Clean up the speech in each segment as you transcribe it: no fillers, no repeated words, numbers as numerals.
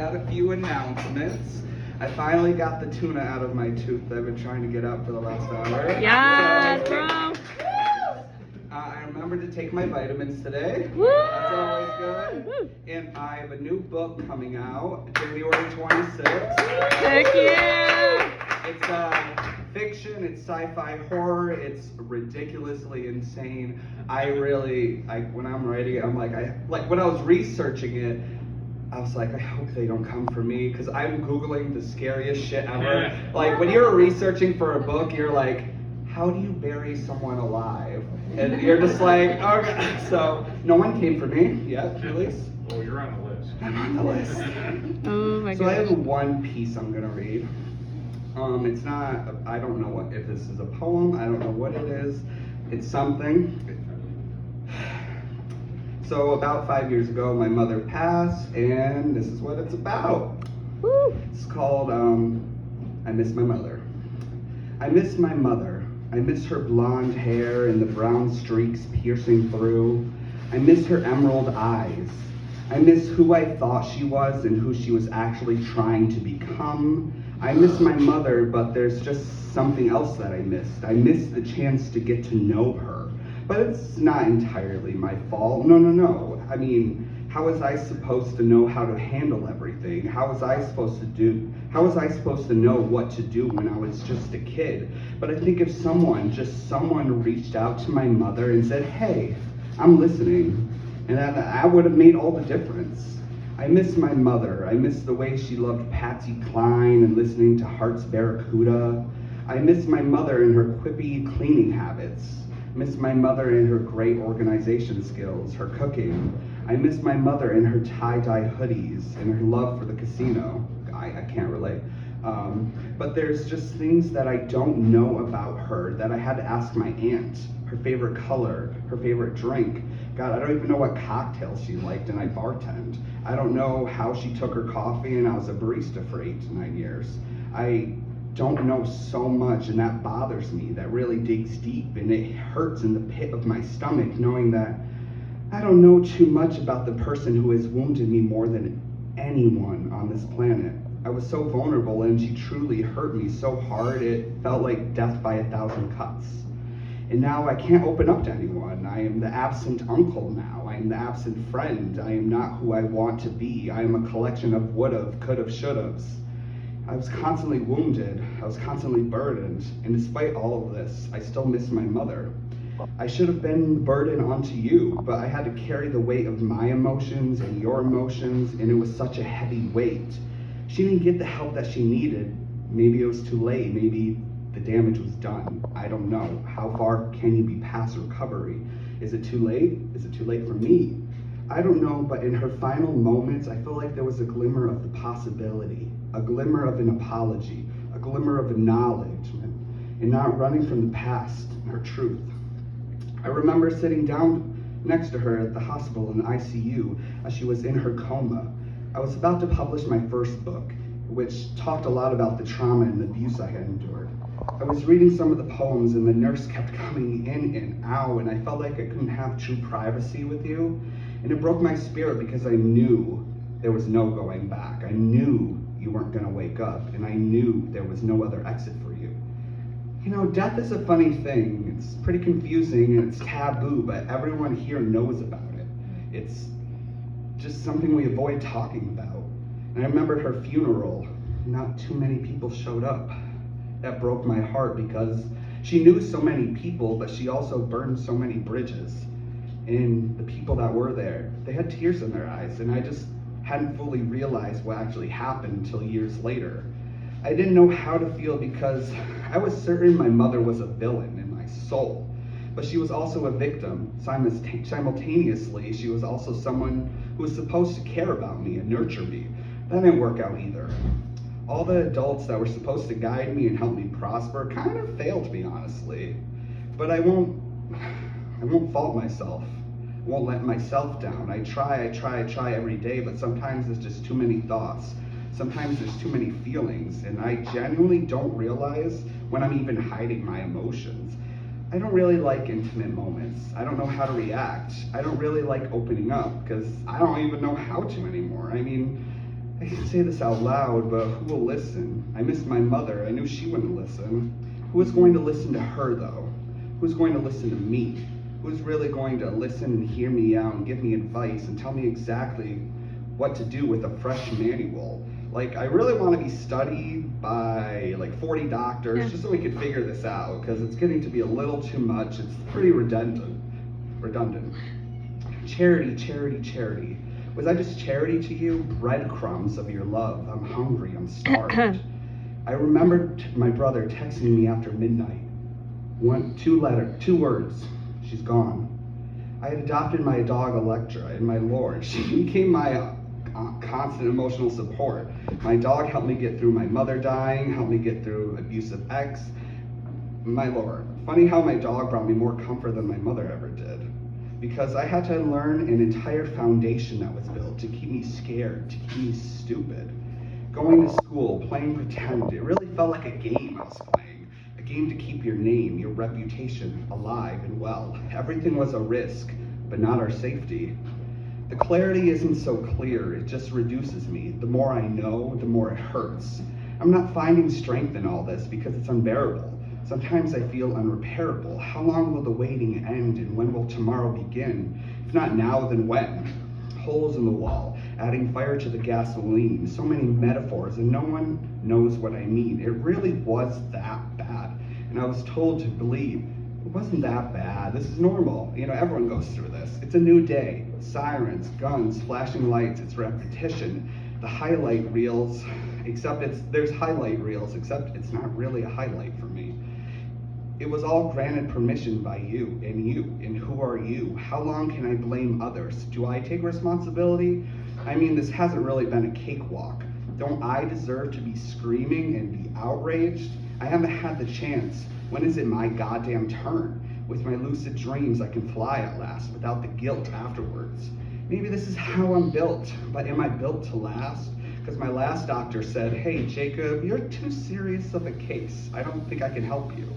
got a few announcements. I finally got the tuna out of my tooth that I've been trying to get out for the last hour. Yes, So, bro. I remembered to take my vitamins today. Woo! That's always good. Woo! And I have a new book coming out January 26th. Heck yeah! It's fiction, it's sci-fi horror, it's ridiculously insane. When I'm writing it, I'm like when I was researching it, I was like, I hope they don't come for me, because I'm Googling the scariest shit ever. Like, when you're researching for a book, you're like, how do you bury someone alive? And you're just like, okay. So, no one came for me yet, Julius. Well, you're on the list. I'm on the list. Oh my So I have gosh. one piece I'm gonna read. It's not, I don't know if this is a poem, I don't know what it is. It's something. So about 5 years ago, my mother passed, and this is what it's about. Woo! It's called, I Miss My Mother. I miss my mother. I miss her blonde hair and the brown streaks piercing through. I miss her emerald eyes. I miss who I thought she was and who she was actually trying to become. I miss my mother, but there's just something else that I missed. I missed the chance to get to know her. But it's not entirely my fault. No. I mean, how was I supposed to know how to handle everything? How was I supposed to know what to do when I was just a kid? But I think if someone reached out to my mother and said, hey, I'm listening, and that would have made all the difference. I miss my mother. I miss the way she loved Patsy Cline and listening to Hart's Barracuda. I miss my mother and her quippy cleaning habits. I miss my mother and her great organization skills, her cooking. I miss my mother and her tie-dye hoodies and her love for the casino. I can't relate. But there's just things that I don't know about her that I had to ask my aunt. Her favorite color, her favorite drink. God, I don't even know what cocktails she liked, and I bartend. I don't know how she took her coffee, and I was a barista for 8 to 9 years. I don't know so much, and that bothers me. That really digs deep, and it hurts in the pit of my stomach knowing that I don't know too much about the person who has wounded me more than anyone on this planet. I was so vulnerable, and she truly hurt me so hard it felt like death by 1,000 cuts. And now I can't open up to anyone. I am the absent uncle now. I am the absent friend. I am not who I want to be. I am a collection of would've, could've, should'ves. I was constantly wounded. I was constantly burdened. And despite all of this, I still miss my mother. I should have been the burden onto you, but I had to carry the weight of my emotions and your emotions, and it was such a heavy weight. She didn't get the help that she needed. Maybe it was too late. Maybe the damage was done. I don't know. How far can you be past recovery? Is it too late? Is it too late for me? I don't know, but in her final moments, I feel like there was a glimmer of the possibility, a glimmer of an apology, a glimmer of acknowledgement, and not running from the past, her truth. I remember sitting down next to her at the hospital in the ICU as she was in her coma. I was about to publish my first book, which talked a lot about the trauma and abuse I had endured. I was reading some of the poems, and the nurse kept coming in and out, and I felt like I couldn't have true privacy with you. And it broke my spirit because I knew there was no going back. I knew you weren't gonna wake up, and I knew there was no other exit for you. You know, death is a funny thing. It's pretty confusing and it's taboo, but everyone here knows about it. It's just something we avoid talking about. And I remembered her funeral. Not too many people showed up. That broke my heart because she knew so many people, but she also burned so many bridges. And the people that were there, they had tears in their eyes, and I just hadn't fully realized what actually happened until years later. I didn't know how to feel because I was certain my mother was a villain in my soul, but she was also a victim. Simultaneously, she was also someone who was supposed to care about me and nurture me. That didn't work out either. All the adults that were supposed to guide me and help me prosper kind of failed me, honestly. But I won't fault myself. I won't let myself down. I try every day, but sometimes there's just too many thoughts. Sometimes there's too many feelings, and I genuinely don't realize when I'm even hiding my emotions. I don't really like intimate moments. I don't know how to react. I don't really like opening up because I don't even know how to anymore. I mean, I can say this out loud, but who will listen? I miss my mother. I knew she wouldn't listen. Who is going to listen to her, though? Who's going to listen to me? Who's really going to listen and hear me out and give me advice and tell me exactly what to do with a fresh manual? Like, I really want to be studied by like 40 doctors just so we could figure this out, because it's getting to be a little too much. It's pretty redundant. Charity, charity, charity. Was I just charity to you? Breadcrumbs of your love. I'm hungry, I'm starved. I remembered my brother texting me after midnight. Two words. She's gone. I had adopted my dog Electra, and my lord, she became my constant emotional support. My dog helped me get through my mother dying, helped me get through abusive ex. My lord, funny how my dog brought me more comfort than my mother ever did. Because I had to unlearn an entire foundation that was built to keep me scared, to keep me stupid. Going to school, playing pretend, it really felt like a game I was playing. A game to keep your name, your reputation alive and well. Everything was a risk, but not our safety. The clarity isn't so clear, it just reduces me. The more I know, the more it hurts. I'm not finding strength in all this because it's unbearable. Sometimes I feel unrepairable. How long will the waiting end, and when will tomorrow begin? If not now, then when? Holes in the wall, adding fire to the gasoline, so many metaphors, and no one knows what I mean. It really was that bad. And I was told to believe it wasn't that bad. This is normal. You know, everyone goes through this. It's a new day. Sirens, guns, flashing lights, it's repetition. The highlight reels, there's highlight reels, except it's not really a highlight for me. It was all granted permission by you, and who are you? How long can I blame others? Do I take responsibility? I mean, this hasn't really been a cakewalk. Don't I deserve to be screaming and be outraged? I haven't had the chance. When is it my goddamn turn? With my lucid dreams, I can fly at last without the guilt afterwards. Maybe this is how I'm built, but am I built to last? Because my last doctor said, hey, Jacob, you're too serious of a case. I don't think I can help you.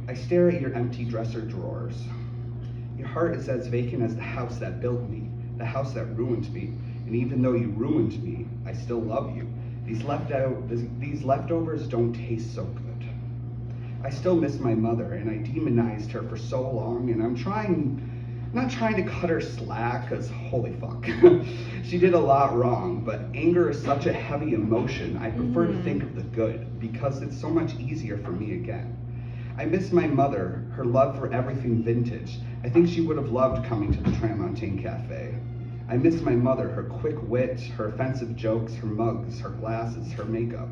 I stare at your empty dresser drawers. Your heart is as vacant as the house that built me, the house that ruined me. And even though you ruined me, I still love you. These leftovers don't taste so good. I still miss my mother, and I demonized her for so long, and I'm not trying to cut her slack, because holy fuck. She did a lot wrong, but anger is such a heavy emotion. I prefer to think of the good, because it's so much easier for me again. I miss my mother, her love for everything vintage. I think she would have loved coming to the Tramontaine Cafe. I miss my mother, her quick wit, her offensive jokes, her mugs, her glasses, her makeup.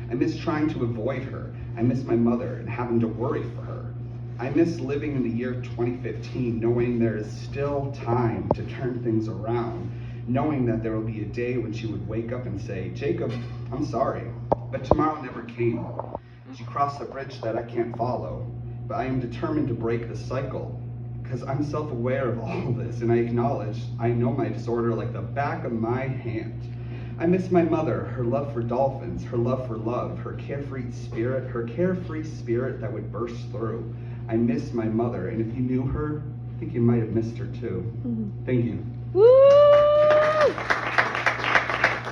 I miss trying to avoid her. I miss my mother and having to worry for her. I miss living in the year 2015, knowing there is still time to turn things around, knowing that there will be a day when she would wake up and say, Jacob, I'm sorry, but tomorrow never came. She crossed a bridge that I can't follow, but I am determined to break the cycle, because I'm self-aware of all this, and I acknowledge I know my disorder like the back of my hand. I miss my mother, her love for dolphins, her love for love, her carefree spirit that would burst through. I miss my mother, and if you knew her, I think you might have missed her too. Thank you. Woo!